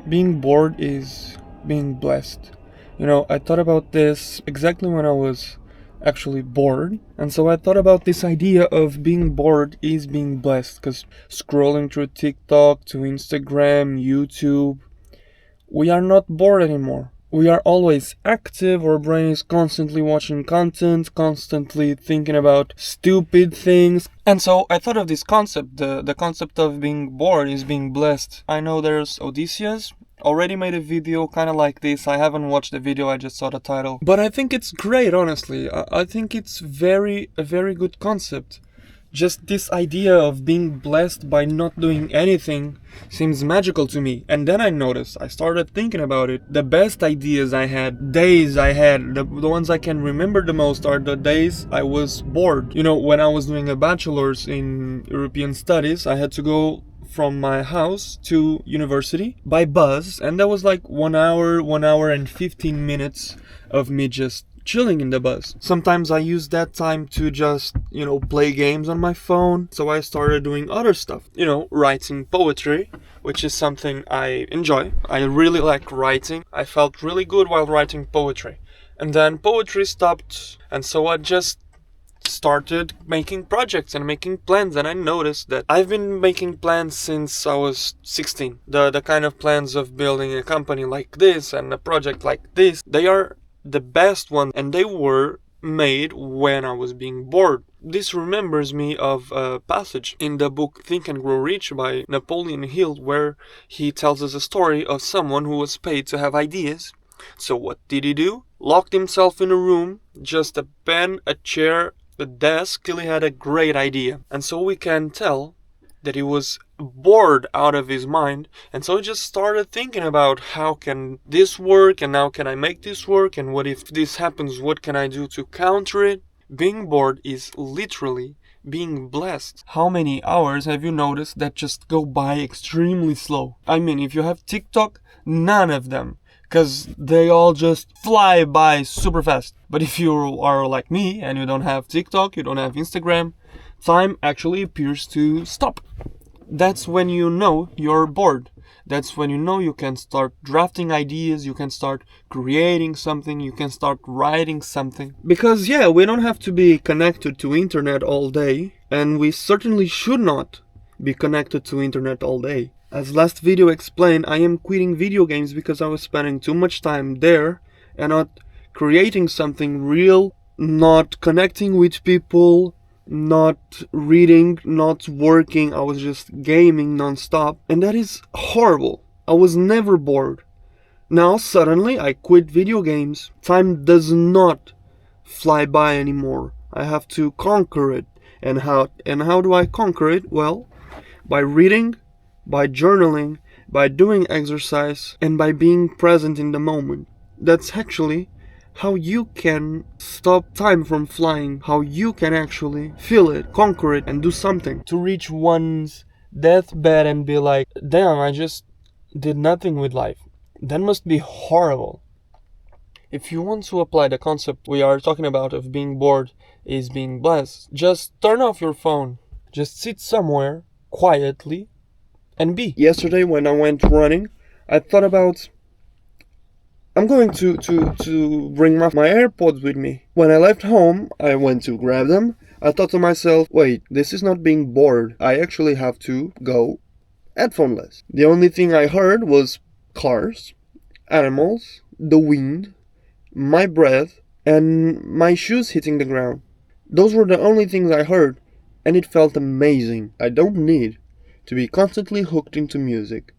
Being bored is being blessed. I thought about this exactly when I was actually bored. And so I thought about this idea of being bored is being blessed. Because scrolling through TikTok to Instagram, YouTube, we are not bored anymore. We are always active, our brain is constantly watching content, constantly thinking about stupid things. And so I thought of this concept, the concept of being bored is being blessed. I know there's Odysseus, already made a video kind of like this. I haven't watched the video, I just saw the title. But I think it's great, honestly. I think it's a very good concept. Just this idea of being blessed by not doing anything seems magical to me. And then I started thinking about it. The best ideas I had, days I had, the ones I can remember the most are the days I was bored. When I was doing a bachelor's in European studies, I had to go from my house to university by bus, and that was like 1 hour and 15 minutes of me just chilling in the bus. Sometimes I use that time to just, play games on my phone. So I started doing other stuff, writing poetry, which is something I enjoy. I really like writing. I felt really good while writing poetry. And then poetry stopped, and so I just started making projects and making plans, and I noticed that I've been making plans since I was 16. The kind of plans of building a company like this and a project like this, they are the best one, and they were made when I was being bored. This remembers me of a passage in the book Think and Grow Rich by Napoleon Hill, where he tells us a story of someone who was paid to have ideas. So what did he do? Locked himself in a room, just a pen, a chair, a desk, till he had a great idea. And so we can tell that he was bored out of his mind, and so he just started thinking about how can this work, and how can I make this work, and what if this happens, what can I do to counter it. Being bored is literally being blessed. How many hours have you noticed that just go by extremely slow? I mean, if you have TikTok, none of them, because they all just fly by super fast. But if you are like me and you don't have TikTok, you don't have Instagram, time actually appears to stop. That's when you know you're bored. That's when you know you can start drafting ideas, you can start creating something, you can start writing something. Because we don't have to be connected to internet all day, and we certainly should not be connected to internet all day. As last video explained, I am quitting video games because I was spending too much time there and not creating something real, not connecting with people, not reading, not working. I was just gaming non-stop, and that is horrible. I was never bored. Now suddenly I quit video games. Time does not fly by anymore. I have to conquer it. And how do I conquer it? Well, by reading, by journaling, by doing exercise, and by being present in the moment. That's actually how you can stop time from flying, how you can actually feel it, conquer it, and do something. To reach one's deathbed and be like, damn, I just did nothing with life. That must be horrible. If you want to apply the concept we are talking about of being bored is being blessed, just turn off your phone. Just sit somewhere quietly and be. Yesterday when I went running, I thought about I'm going to bring my AirPods with me. When I left home, I went to grab them. I thought to myself, wait, this is not being bored. I actually have to go headphoneless. The only thing I heard was cars, animals, the wind, my breath, and my shoes hitting the ground. Those were the only things I heard, and it felt amazing. I don't need to be constantly hooked into music.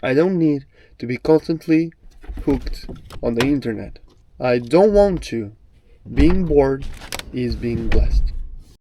I don't need to be constantly hooked on the internet. I don't want to. Being bored is being blessed.